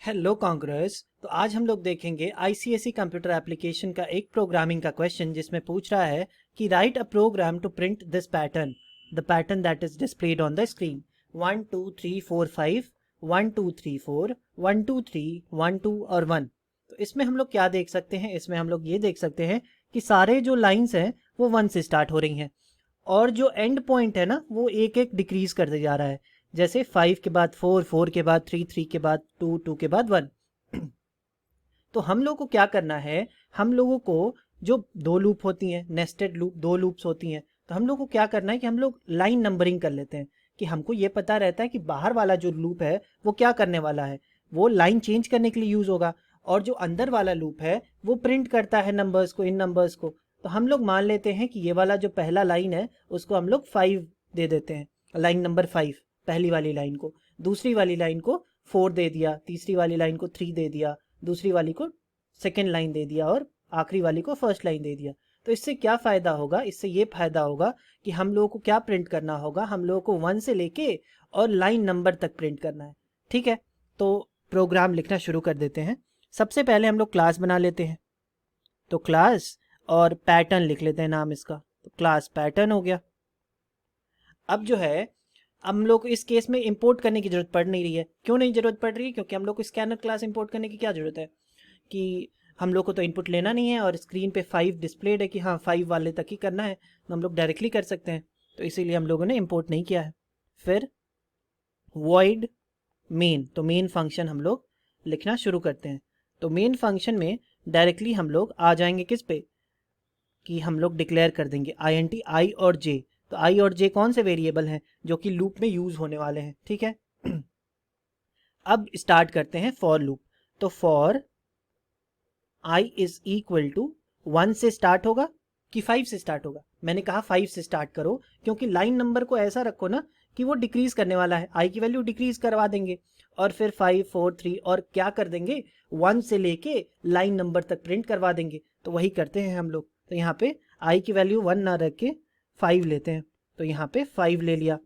Hello Congress. तो आज हम लोग देखेंगे आईसीएसई कंप्यूटर एप्लीकेशन का एक प्रोग्रामिंग का क्वेश्चन जिसमें पूछ रहा है कि write a program to print this pattern, the pattern that is displayed on the screen 1 2 3 4 5 1 2 3 4 1 2 3 1 2 और 1। तो इसमें हम लोग क्या देख सकते हैं? इसमें हम लोग ये देख सकते हैं कि सारे जो लाइंस हैं वो 1 से स्टार्ट हो रही हैं और जो एंड पॉइंट है ना वो एक एक डिक्रीज करते जा रहा है। जैसे 5 के बाद 4, 4 के बाद 3, 3 के बाद 2, 2 के बाद 1। तो हम लोग को क्या करना है, हम लोगों को जो दो लूप होती हैं, नेस्टेड लूप, दो लूप्स होती हैं, तो हम लोग को क्या करना है कि हम लोग लाइन नंबरिंग कर लेते हैं कि हमको ये पता रहता है कि बाहर वाला जो लूप है वो क्या करने वाला है, वो लाइन चेंज करने के लिए यूज होगा, और जो अंदर वाला लूप है वो प्रिंट करता है नंबर्स को, इन नंबर्स को। तो हम लोग मान लेते हैं कि ये वाला जो पहला लाइन है उसको हम लोग 5 दे देते हैं, लाइन नंबर 5, पहली वाली लाइन को। दूसरी वाली लाइन को 4 दे दिया, तीसरी वाली लाइन को 3 दे दिया, दूसरी वाली को सेकेंड लाइन दे दिया और आखिरी वाली को फर्स्ट लाइन दे दिया। तो इससे क्या फ़ायदा होगा? इससे ये फ़ायदा होगा कि हम लोगों को क्या प्रिंट करना होगा, हम लोगों को 1 से लेके और लाइन नंबर तक प्रिंट करना है। ठीक है, तो प्रोग्राम लिखना शुरू कर देते हैं। सबसे पहले हम लोग क्लास बना लेते हैं, तो क्लास और पैटर्न लिख लेते हैं नाम इसका। तो क्लास पैटर्न हो गया। अब जो है हम लोग को इस केस में इंपोर्ट करने की जरूरत पड़ नहीं रही है। क्यों नहीं जरूरत पड़ रही है? क्योंकि हम लोग को स्कैनर क्लास इंपोर्ट करने की क्या जरूरत है कि हम लोग को तो इनपुट लेना नहीं है और स्क्रीन पे 5 डिस्प्लेड है कि हाँ 5 वाले तक ही करना है, तो हम लोग डायरेक्टली कर सकते हैं। तो इसीलिए हम लोगों ने इंपोर्ट नहीं किया है। फिर void मेन, तो मेन फंक्शन हम लोग लिखना शुरू करते हैं। तो मेन फंक्शन में डायरेक्टली हम लोग आ जाएंगे किस पे कि हम लोग डिक्लेयर कर देंगे int i और j। तो i और j कौन से वेरिएबल हैं जो कि लूप में यूज होने वाले हैं। ठीक है, अब स्टार्ट करते हैं फॉर लूप। तो for i is equal to 1 से स्टार्ट होगा कि 5 से स्टार्ट होगा? मैंने कहा 5 से स्टार्ट करो क्योंकि लाइन नंबर को ऐसा रखो ना कि वो डिक्रीज करने वाला है, i की वैल्यू डिक्रीज करवा देंगे और फिर 5 4 3 और क्या कर देंगे, 1 से लेके लाइन नंबर तक प्रिंट करवा देंगे। तो वही करते हैं हम लोग। तो यहाँ पे i की वैल्यू 1 ना रख के 5 लेते हैं, तो यहाँ पे 5 ले लिया।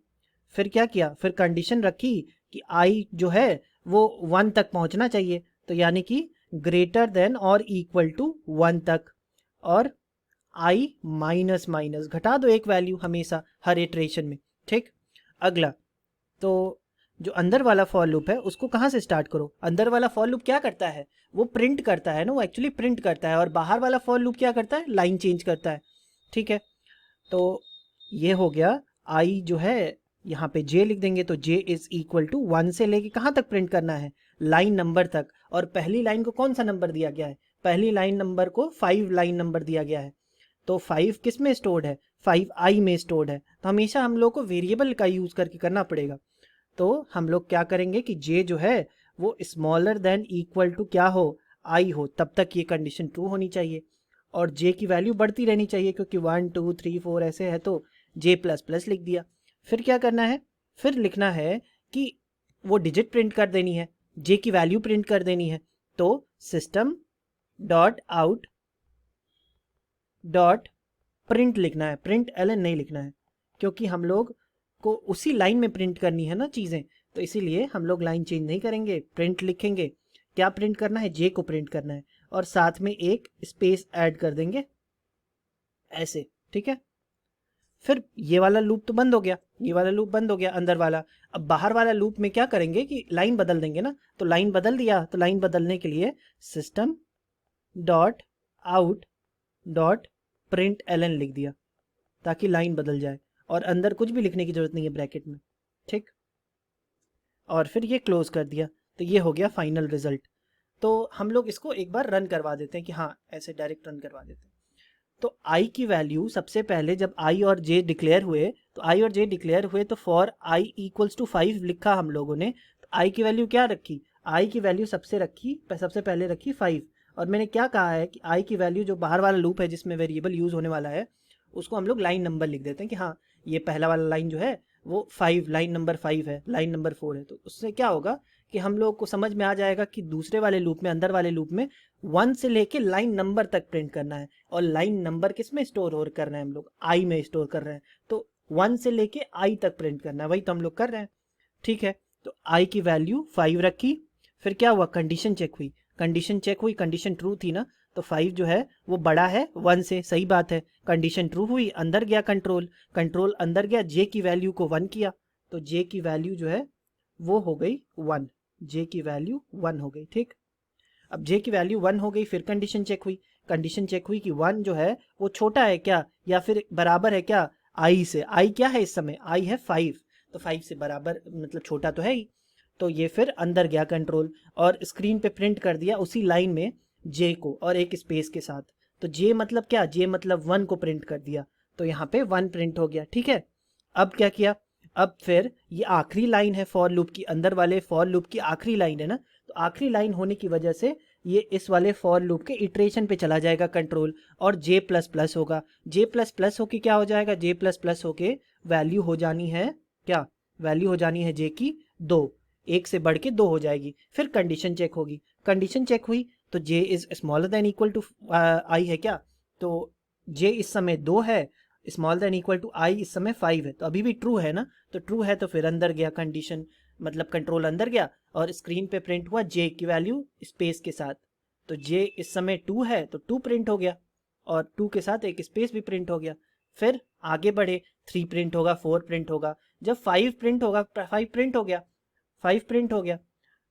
फिर क्या किया, फिर कंडीशन रखी कि i जो है वो 1 तक पहुंचना चाहिए, तो यानी कि ग्रेटर देन और इक्वल टू 1 तक। और i माइनस माइनस घटा दो एक वैल्यू हमेशा हर इटरेशन में। ठीक, अगला तो जो अंदर वाला फॉर लूप है उसको कहाँ से स्टार्ट करो? अंदर वाला फॉर लूप क्या करता है, वो प्रिंट करता है ना, वो एक्चुअली प्रिंट करता है। और बाहर वाला फॉर लूप क्या करता है, लाइन चेंज करता है। ठीक है, तो ये हो गया। i जो है यहाँ पे j लिख देंगे, तो j इज इक्वल टू 1 से लेके कहाँ तक प्रिंट करना है, लाइन नंबर तक। और पहली लाइन को कौन सा नंबर दिया गया है, पहली लाइन नंबर को 5 लाइन नंबर दिया गया है। तो 5 किस में स्टोर्ड है, 5 i में स्टोर्ड है। तो हमेशा हम लोग को वेरिएबल का यूज करके करना पड़ेगा। तो हम लोग क्या करेंगे कि j जो है वो स्मॉलर देन इक्वल टू क्या हो, i हो, तब तक ये कंडीशन ट्रू होनी चाहिए। और j की वैल्यू बढ़ती रहनी चाहिए क्योंकि 1 2 3 4 ऐसे है, तो j प्लस प्लस लिख दिया। फिर क्या करना है, फिर लिखना है कि वो डिजिट प्रिंट कर देनी है, j की वैल्यू प्रिंट कर देनी है। तो system dot out dot print लिखना है, प्रिंट एलन नहीं लिखना है, क्योंकि हम लोग को उसी लाइन में प्रिंट करनी है ना चीज़ें। तो इसीलिए हम लोग लाइन चेंज नहीं करेंगे, प्रिंट लिखेंगे। क्या प्रिंट करना है, जे को प्रिंट करना है, और साथ में एक स्पेस ऐड कर देंगे ऐसे। ठीक है, फिर ये वाला लूप तो बंद हो गया, ये वाला लूप बंद हो गया अंदर वाला। अब बाहर वाला लूप में क्या करेंगे कि लाइन बदल देंगे ना। तो लाइन बदल दिया, तो लाइन बदलने के लिए system dot out dot print ln लिख दिया ताकि लाइन बदल जाए, और अंदर कुछ भी लिखने की जरूरत नहीं है ब्रैकेट में। ठीक, और फिर ये क्लोज कर दिया। तो ये हो गया फाइनल रिजल्ट। तो हम लोग इसको एक बार रन करवा देते हैं कि हाँ ऐसे डायरेक्ट रन करवा देते हैं। तो i की वैल्यू सबसे पहले जब i और j डिक्लेयर हुए, तो i और j डिक्लेयर हुए तो फॉर i इक्वल्स टू 5 लिखा हम लोगों ने। तो i की वैल्यू क्या रखी, i की वैल्यू सबसे पहले रखी 5। और मैंने क्या कहा है कि i की वैल्यू जो बाहर वाला लूप है जिसमें वेरिएबल यूज होने वाला है उसको हम लोग लाइन नंबर लिख देते हैं कि हाँ ये पहला वाला लाइन जो है वो 5, लाइन नंबर 5 है, लाइन नंबर 4 है। तो उससे क्या होगा कि हम लोग को समझ में आ जाएगा कि दूसरे वाले लूप में, अंदर वाले लूप में 1 से लेके लाइन नंबर तक प्रिंट करना है। और लाइन नंबर किस में स्टोर हो कर रहे हैं, हम लोग आई में स्टोर कर रहे हैं। तो 1 से लेके आई तक प्रिंट करना है, वही तो हम लोग कर रहे हैं। ठीक है, तो आई की वैल्यू 5 रखी, फिर क्या हुआ, कंडीशन चेक हुई, कंडीशन चेक हुई, कंडीशन ट्रू थी ना, तो 5 जो है वो बड़ा है 1 से, सही बात है। कंडीशन ट्रू हुई, अंदर गया कंट्रोल, कंट्रोल अंदर गया, जे की वैल्यू को 1 किया, तो जे की वैल्यू जो है वो हो गई 1, जे की वैल्यू 1 हो गई। ठीक, अब जे की वैल्यू 1 हो गई, फिर कंडीशन चेक हुई, कंडीशन चेक हुई कि 1 जो है वो छोटा है क्या या फिर बराबर है क्या आई से, आई क्या है इस समय, आई है 5, तो 5 से बराबर मतलब छोटा तो है ही, तो ये फिर अंदर गया कंट्रोल और स्क्रीन पे प्रिंट कर दिया उसी लाइन में जे को और एक स्पेस के साथ। तो जे मतलब क्या, जे मतलब 1 को प्रिंट कर दिया, तो यहाँ पे 1 प्रिंट हो गया। ठीक है, अब क्या किया, अब फिर ये आखिरी लाइन है फॉर लूप की, अंदर वाले फॉर लूप की आखिरी लाइन है ना, तो आखिरी लाइन होने की वजह से ये इस वाले फॉर लूप के इटरेशन पे चला जाएगा कंट्रोल और जे प्लस प्लस होगा, जे प्लस प्लस होके क्या हो जाएगा, जे प्लस प्लस होके वैल्यू हो जानी है क्या, वैल्यू हो जानी है जे की 2, एक से बढ़ के 2 हो जाएगी। फिर कंडीशन चेक होगी, कंडीशन चेक हुई तो J is smaller than equal to I है क्या, तो जे इस समय 2 है, small than equal to I इस समय 5 है, तो अभी भी ट्रू है ना, तो ट्रू है तो फिर अंदर गया कंडीशन, मतलब कंट्रोल अंदर गया और स्क्रीन पे प्रिंट हुआ जे की वैल्यू स्पेस के साथ, तो जे इस समय 2 है तो 2 प्रिंट हो गया और 2 के साथ एक स्पेस भी प्रिंट हो गया। फिर आगे बढ़े, 3 प्रिंट होगा, 4 प्रिंट होगा, जब 5 प्रिंट होगा, 5 प्रिंट हो गया, 5 प्रिंट हो गया,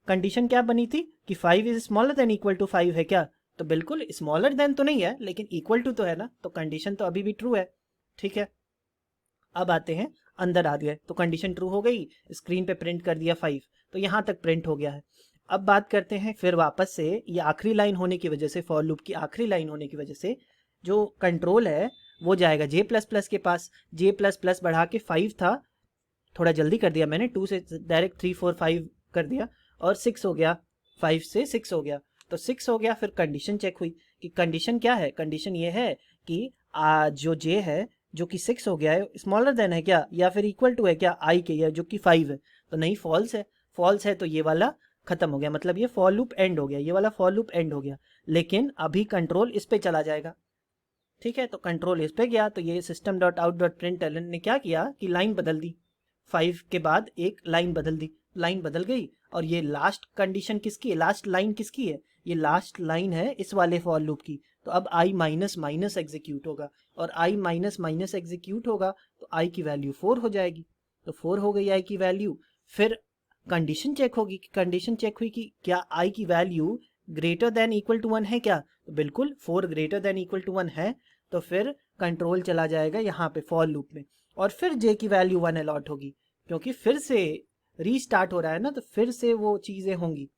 कंडीशन क्या बनी थी कि 5 is smaller than equal to 5 है क्या, तो बिल्कुल स्मॉलर देन तो नहीं है लेकिन इक्वल टू तो है ना, तो कंडीशन तो अभी भी ट्रू है। ठीक है, अब आते हैं अंदर आ गए तो कंडीशन ट्रू हो गई, स्क्रीन पे प्रिंट कर दिया 5, तो यहाँ तक प्रिंट हो गया है। अब बात करते हैं फिर वापस से, ये आखिरी लाइन होने की वजह से, फॉर लूप की आखिरी लाइन होने की वजह से जो कंट्रोल है वो जाएगा जे प्लस प्लस के पास, जे प्लस प्लस बढ़ा के 5 था, थोड़ा जल्दी कर दिया मैंने, 2 से डायरेक्ट 3 4 5 कर दिया और 6 हो गया, 5 से 6 हो गया, तो 6 हो गया। फिर कंडीशन चेक हुई कि कंडीशन क्या है, कंडीशन ये है कि जो जे है जो कि 6 हो गया है स्मॉलर देन है क्या या फिर इक्वल टू है क्या आई के, या जो कि 5 है, तो नहीं फॉल्स है, फॉल्स है तो ये वाला खत्म हो गया, मतलब ये फॉर लूप एंड हो गया, ये वाला फॉर लूप एंड हो गया, लेकिन अभी कंट्रोल इस पे चला जाएगा। ठीक है, तो कंट्रोल इस पे गया तो ये system dot out dot print ने क्या किया कि लाइन बदल दी, 5 के बाद एक लाइन बदल दी, लाइन बदल गई और ये लास्ट कंडीशन किसकी है, लास्ट लाइन किसकी है, ये लास्ट लाइन है इस वाले फॉर लूप की, तो अब आई माइनस माइनस एग्जीक्यूट होगा और आई माइनस माइनस एग्जीक्यूट होगा तो आई की वैल्यू 4 हो जाएगी, तो 4 हो गई आई की वैल्यू। फिर कंडीशन चेक होगी, कंडीशन चेक हुई कि क्या आई की value greater than equal to 1 है क्या, तो बिल्कुल 4 ग्रेटर देन इक्वल टू 1 है, तो फिर कंट्रोल चला जाएगा यहाँ पे फॉर लूप में और फिर जे की वैल्यू 1 अलॉट होगी, क्योंकि फिर से रीस्टार्ट हो रहा है ना, तो फिर से वो चीज़ें होंगी,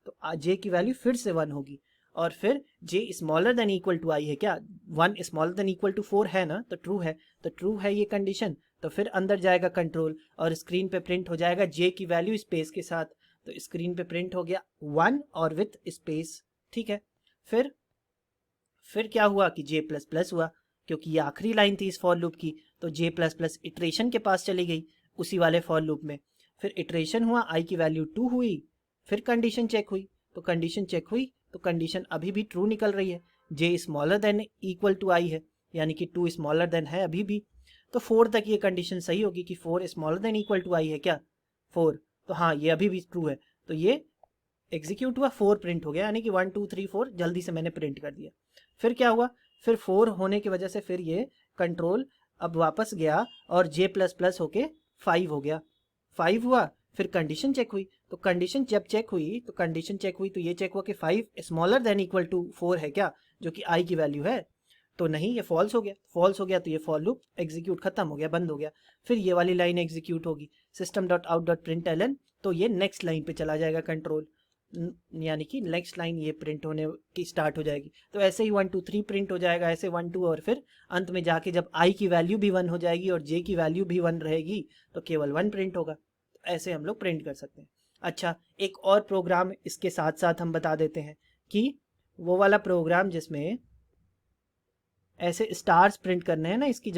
तो जे की वैल्यू फिर से 1 होगी और फिर जे smaller than equal to I है क्या, 1 स्मॉलर देन इक्वल टू 4 है ना, तो ट्रू है, तो ट्रू है ये कंडीशन, तो फिर अंदर जाएगा कंट्रोल और स्क्रीन पे प्रिंट हो जाएगा जे की वैल्यू स्पेस के साथ, तो स्क्रीन पे प्रिंट हो गया 1 और विथ स्पेस। ठीक है, फिर क्या हुआ कि जे प्लस प्लस हुआ, क्योंकि ये आखिरी लाइन थी इस फॉर लूप की, तो जे प्लस प्लस इटरेशन के पास चली गई उसी वाले फॉर लूप में, फिर इटरेशन हुआ, आई की वैल्यू 2 हुई, फिर कंडीशन चेक हुई, तो कंडीशन चेक हुई तो कंडीशन अभी भी ट्रू निकल रही है, जे smaller than equal to I है, यानी कि 2 स्मॉलर देन है अभी भी, तो 4 तक ये कंडीशन सही होगी कि 4 smaller than equal to I है क्या, 4, तो हाँ ये अभी भी ट्रू है, तो ये एग्जीक्यूट हुआ, 4 प्रिंट हो गया, यानी कि 1 2 3 4 जल्दी से मैंने प्रिंट कर दिया। फिर क्या हुआ, फिर 4 होने की वजह से फिर ये कंट्रोल अब वापस गया और जे प्लस प्लस होके 5 हो गया, 5 हुआ, फिर कंडीशन चेक हुई, तो कंडीशन जब चेक हुई तो कंडीशन चेक हुई तो ये चेक हुआ कि 5 स्मॉलर देन इक्वल टू 4 है क्या, जो कि आई की वैल्यू है, तो नहीं ये फॉल्स हो गया, फॉल्स हो गया तो ये फॉर लूप एग्जीक्यूट खत्म हो गया, बंद हो गया। फिर ये वाली लाइन एग्जीक्यूट होगी, system dot out dot print ln, तो ये नेक्स्ट लाइन पे चला जाएगा कंट्रोल, यानी कि नेक्स्ट लाइन ये प्रिंट होने की स्टार्ट हो जाएगी, तो ऐसे ही 1 2 3 प्रिंट हो जाएगा, ऐसे 1 2 और फिर अंत में जाके जब आई की वैल्यू भी 1 हो जाएगी और जे की वैल्यू भी 1 रहेगी तो केवल 1 प्रिंट होगा, तो ऐसे हम लोग प्रिंट कर सकते हैं। अच्छा, एक और प्रोग्राम इसके साथ साथ हम बता देते हैं कि वो वाला प्रोग्राम जिसमें ऐसे स्टार्स प्रिंट करने हैं ना, इसकी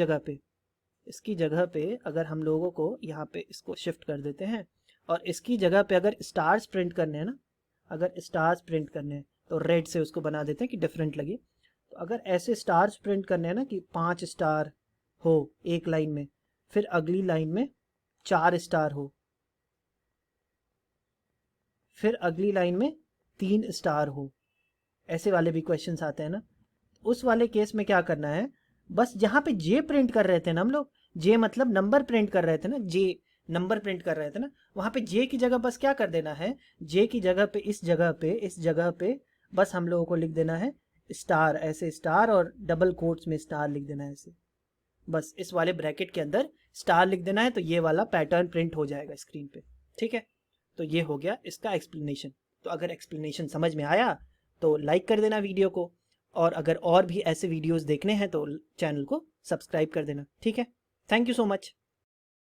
जगह पे अगर हम लोगों को यहाँ पे इसको शिफ्ट कर देते हैं और इसकी जगह पे अगर स्टार्स प्रिंट करने हैं ना, अगर स्टार्स प्रिंट करने हैं तो रेड से उसको बना देते हैं कि डिफरेंट लगे, तो अगर ऐसे स्टार्स प्रिंट करने हैं ना कि 5 स्टार हो एक लाइन में, फिर अगली लाइन में 4 स्टार हो, फिर अगली लाइन में 3 स्टार हो, ऐसे वाले भी क्वेश्चंस आते हैं ना। उस वाले केस में क्या करना है, बस जहाँ पे जे प्रिंट कर रहे थे ना हम लोग, जे मतलब नंबर प्रिंट कर रहे थे ना, जे नंबर प्रिंट कर रहे थे ना, वहाँ पे जे की जगह बस क्या कर देना है, जे की जगह पे इस जगह पे बस हम लोगों को लिख देना है स्टार, ऐसे स्टार और डबल कोट्स में स्टार लिख देना है ऐसे, बस इस वाले ब्रैकेट के अंदर स्टार लिख देना है, तो ये वाला पैटर्न प्रिंट हो जाएगा स्क्रीन पे। ठीक है, तो ये हो गया इसका एक्सप्लेनेशन। तो अगर एक्सप्लेनेशन समझ में आया तो लाइक कर देना वीडियो को, और अगर और भी ऐसे वीडियोस देखने हैं तो चैनल को सब्सक्राइब कर देना। ठीक है, थैंक यू सो मच।